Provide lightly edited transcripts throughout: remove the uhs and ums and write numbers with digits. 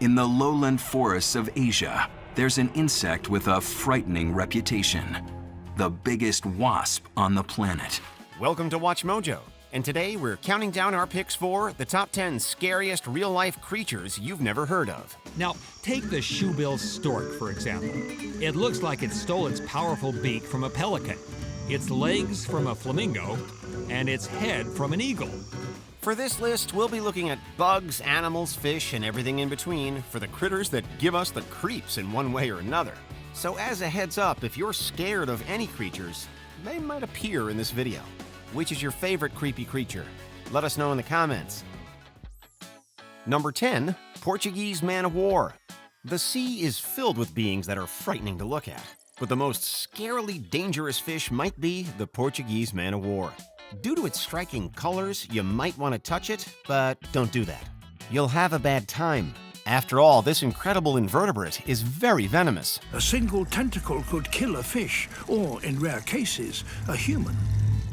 In the lowland forests of Asia, there's an insect with a frightening reputation. The biggest wasp on the planet. Welcome to WatchMojo, and today we're counting down our picks for the top 10 scariest real-life creatures you've never heard of. Now, take the shoebill stork, for example. It looks like it stole its powerful beak from a pelican, its legs from a flamingo, and its head from an eagle. For this list, we'll be looking at bugs, animals, fish, and everything in between for the critters that give us the creeps in one way or another. So as a heads up, if you're scared of any creatures, they might appear in this video. Which is your favorite creepy creature? Let us know in the comments. Number 10, Portuguese Man of War. The sea is filled with beings that are frightening to look at, but the most scarily dangerous fish might be the Portuguese Man of War. Due to its striking colors, you might want to touch it, but don't do that. You'll have a bad time. After all, this incredible invertebrate is very venomous. A single tentacle could kill a fish, or, in rare cases, a human.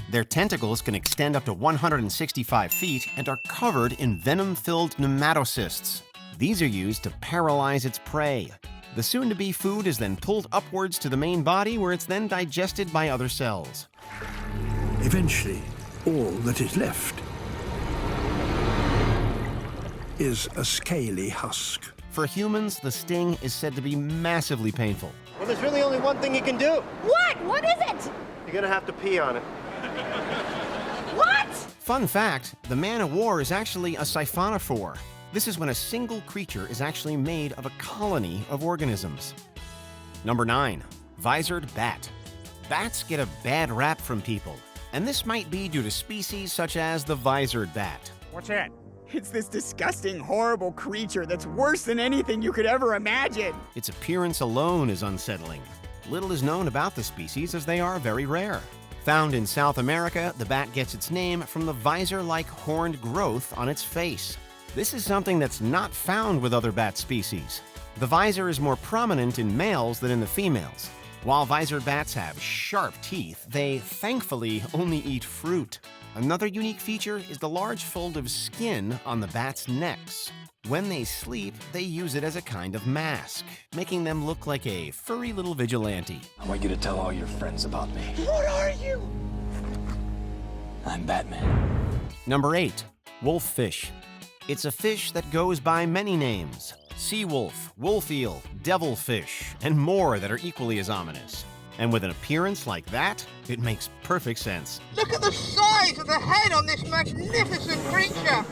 Their tentacles can extend up to 165 feet and are covered in venom-filled nematocysts. These are used to paralyze its prey. The soon-to-be food is then pulled upwards to the main body, where it's then digested by other cells. Eventually, all that is left is a scaly husk. For humans, the sting is said to be massively painful. Well, there's really only one thing you can do. What? What is it? You're gonna have to pee on it. What? Fun fact, the man of war is actually a siphonophore. This is when a single creature is actually made of a colony of organisms. Number 9, visored bat. Bats get a bad rap from people, and this might be due to species such as the visored bat. What's that? It's this disgusting, horrible creature that's worse than anything you could ever imagine. Its appearance alone is unsettling. Little is known about the species as they are very rare. Found in South America, the bat gets its name from the visor-like horned growth on its face. This is something that's not found with other bat species. The visor is more prominent in males than in the females. While visored bats have sharp teeth, they thankfully only eat fruit. Another unique feature is the large fold of skin on the bats' necks. When they sleep, they use it as a kind of mask, making them look like a furry little vigilante. I want you to tell all your friends about me. What are you? I'm Batman. Number 8, wolffish. It's a fish that goes by many names. Sea wolf, wolf eel, devilfish, and more that are equally as ominous. And with an appearance like that, it makes perfect sense. Look at the size of the head on this magnificent creature.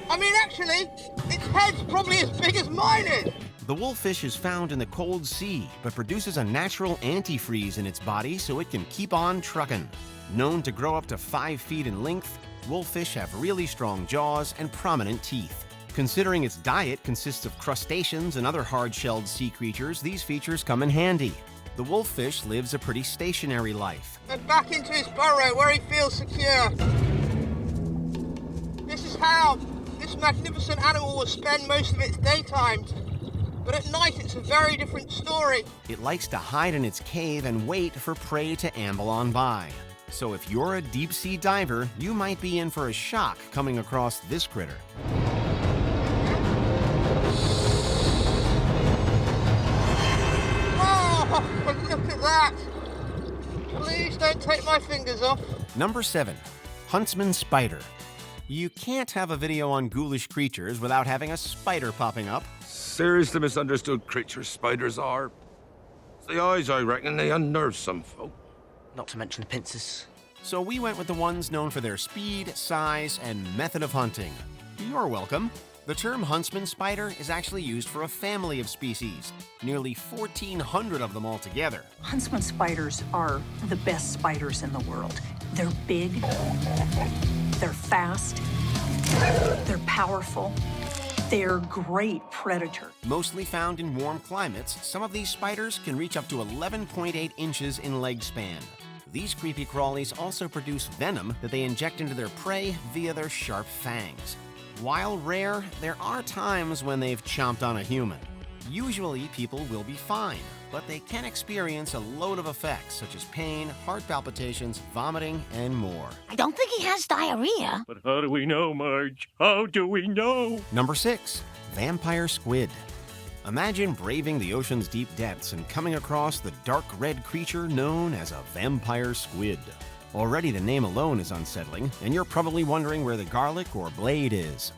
I mean, actually, its head's probably as big as mine is. The wolffish is found in the cold sea, but produces a natural antifreeze in its body so it can keep on trucking. Known to grow up to 5 feet in length, wolffish have really strong jaws and prominent teeth. Considering its diet consists of crustaceans and other hard-shelled sea creatures, these features come in handy. The wolffish lives a pretty stationary life. And back into his burrow where he feels secure. This is how this magnificent animal will spend most of its daytime. But at night it's a very different story. It likes to hide in its cave and wait for prey to amble on by. So if you're a deep-sea diver, you might be in for a shock coming across this critter. Oh, look at that! Please don't take my fingers off. Number 7, Huntsman Spider. You can't have a video on ghoulish creatures without having a spider popping up. Seriously misunderstood creatures spiders are. It's the eyes, I reckon, they unnerve some folk. Not to mention the pincers. So we went with the ones known for their speed, size, and method of hunting. You're welcome. The term Huntsman Spider is actually used for a family of species, nearly 1,400 of them altogether. Huntsman spiders are the best spiders in the world. They're big, they're fast, they're powerful, they're great predators. Mostly found in warm climates, some of these spiders can reach up to 11.8 inches in leg span. These creepy crawlies also produce venom that they inject into their prey via their sharp fangs. While rare, there are times when they've chomped on a human. Usually, people will be fine, but they can experience a load of effects such as pain, heart palpitations, vomiting, and more. I don't think he has diarrhea. But how do we know, Marge? How do we know? Number 6, vampire squid. Imagine braving the ocean's deep depths and coming across the dark red creature known as a vampire squid. Already the name alone is unsettling, and you're probably wondering where the garlic or blade is.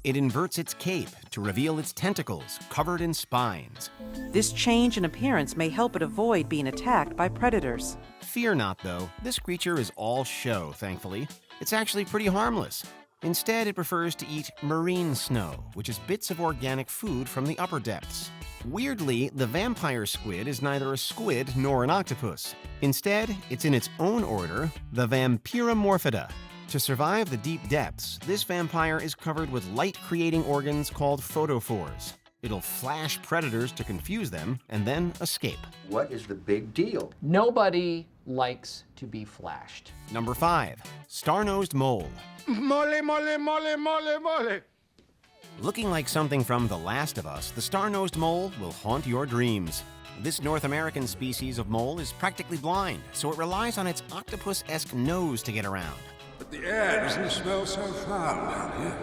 It inverts its cape to reveal its tentacles covered in spines. This change in appearance may help it avoid being attacked by predators. Fear not, though. This creature is all show, thankfully. It's actually pretty harmless. Instead, it prefers to eat marine snow, which is bits of organic food from the upper depths. Weirdly, the vampire squid is neither a squid nor an octopus. Instead, it's in its own order, the Vampiromorphidae. To survive the deep depths, this vampire is covered with light-creating organs called photophores. It'll flash predators to confuse them and then escape. What is the big deal? Nobody likes to be flashed. Number 5. Star-nosed mole. Mole, mole, mole, mole, mole. Looking like something from The Last of Us, the star-nosed mole will haunt your dreams. This North American species of mole is practically blind, so it relies on its octopus-esque nose to get around. But the air doesn't smell so foul down here.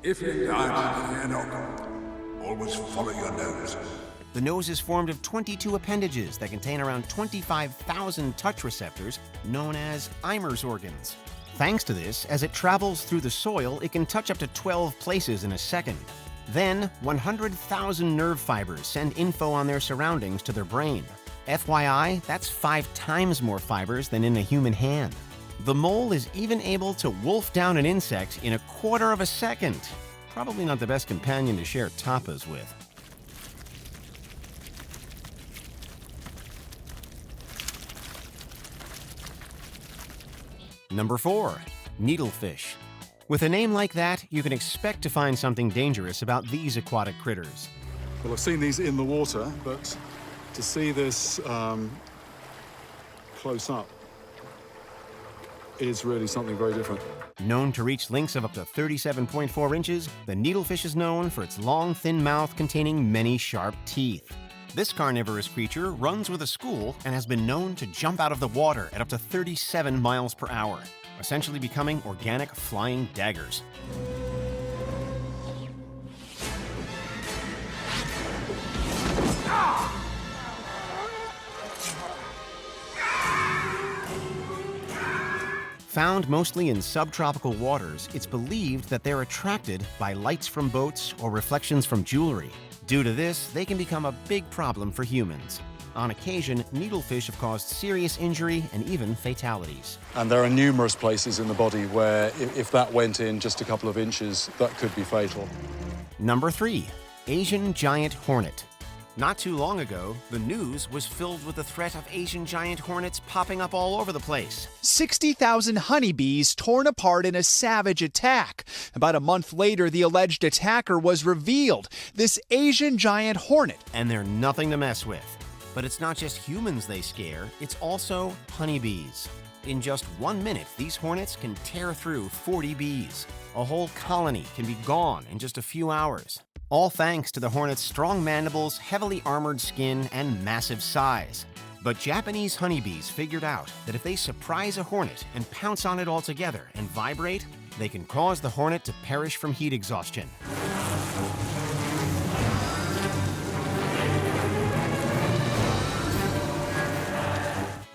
If you dine in the air, always follow your nose. The nose is formed of 22 appendages that contain around 25,000 touch receptors known as Eimer's organs. Thanks to this, as it travels through the soil, it can touch up to 12 places in a second. Then, 100,000 nerve fibers send info on their surroundings to their brain. FYI, that's 5 times more fibers than in a human hand. The mole is even able to wolf down an insect in 1/4 of a second. Probably not the best companion to share tapas with. Number 4. Needlefish. With a name like that, you can expect to find something dangerous about these aquatic critters. Well, I've seen these in the water, but to see this close up is really something very different. Known to reach lengths of up to 37.4 inches, the needlefish is known for its long, thin mouth containing many sharp teeth. This carnivorous creature runs with a school and has been known to jump out of the water at up to 37 miles per hour, essentially becoming organic flying daggers. Found mostly in subtropical waters, it's believed that they're attracted by lights from boats or reflections from jewelry. Due to this, they can become a big problem for humans. On occasion, needlefish have caused serious injury and even fatalities. And there are numerous places in the body where if that went in just a couple of inches, that could be fatal. Number 3. Asian Giant Hornet. Not too long ago, the news was filled with the threat of Asian giant hornets popping up all over the place. 60,000 honeybees torn apart in a savage attack. About a month later, the alleged attacker was revealed, this Asian giant hornet. And they're nothing to mess with. But it's not just humans they scare, it's also honeybees. In just 1 minute, these hornets can tear through 40 bees. A whole colony can be gone in just a few hours. All thanks to the hornet's strong mandibles, heavily armored skin, and massive size. But Japanese honeybees figured out that if they surprise a hornet and pounce on it all together and vibrate, they can cause the hornet to perish from heat exhaustion.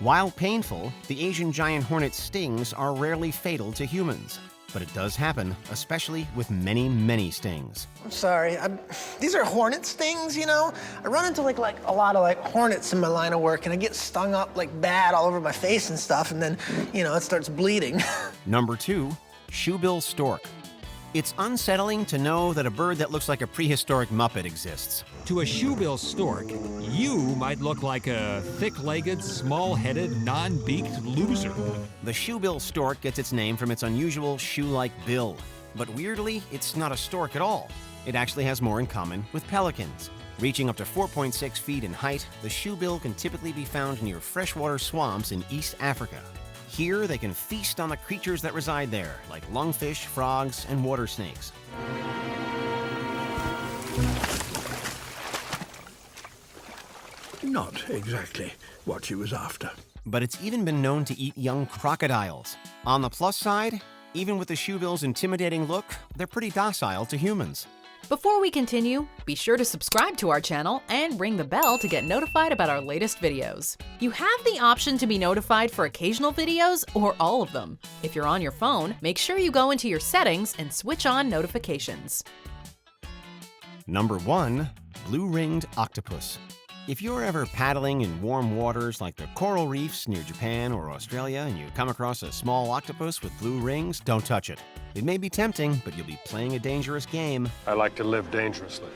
While painful, the Asian giant hornet's stings are rarely fatal to humans. But it does happen, especially with many, many stings. I'm sorry, these are hornet stings, you know? I run into like a lot of hornets in my line of work, and I get stung up bad all over my face and stuff, and then, it starts bleeding. Number 2, shoebill stork. It's unsettling to know that a bird that looks like a prehistoric Muppet exists. To a shoebill stork, you might look like a thick-legged, small-headed, non-beaked loser. The shoebill stork gets its name from its unusual shoe-like bill. But weirdly, it's not a stork at all. It actually has more in common with pelicans. Reaching up to 4.6 feet in height, the shoebill can typically be found near freshwater swamps in East Africa. Here, they can feast on the creatures that reside there, like lungfish, frogs, and water snakes. Not exactly what she was after. but it's even been known to eat young crocodiles. On the plus side, even with the shoebill's intimidating look, they're pretty docile to humans. Before we continue, be sure to subscribe to our channel and ring the bell to get notified about our latest videos. You have the option to be notified for occasional videos or all of them. If you're on your phone, make sure you go into your settings and switch on notifications. Number 1. Blue-ringed octopus. If you're ever paddling in warm waters like the coral reefs near Japan or Australia and you come across a small octopus with blue rings, don't touch it. It may be tempting, but you'll be playing a dangerous game. I like to live dangerously.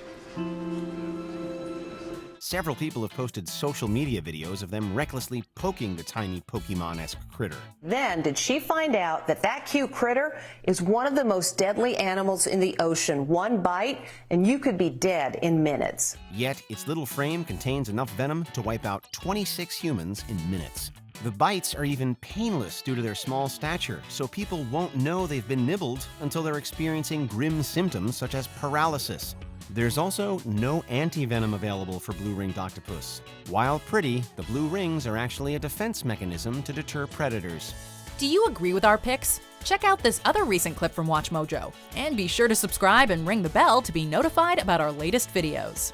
Several people have posted social media videos of them recklessly poking the tiny Pokemon-esque critter. Then did she find out that that cute critter is one of the most deadly animals in the ocean. One bite and you could be dead in minutes. Yet its little frame contains enough venom to wipe out 26 humans in minutes. The bites are even painless due to their small stature, so people won't know they've been nibbled until they're experiencing grim symptoms such as paralysis. There's also no anti-venom available for blue-ringed octopus. While pretty, the blue rings are actually a defense mechanism to deter predators. Do you agree with our picks? Check out this other recent clip from WatchMojo, and be sure to subscribe and ring the bell to be notified about our latest videos.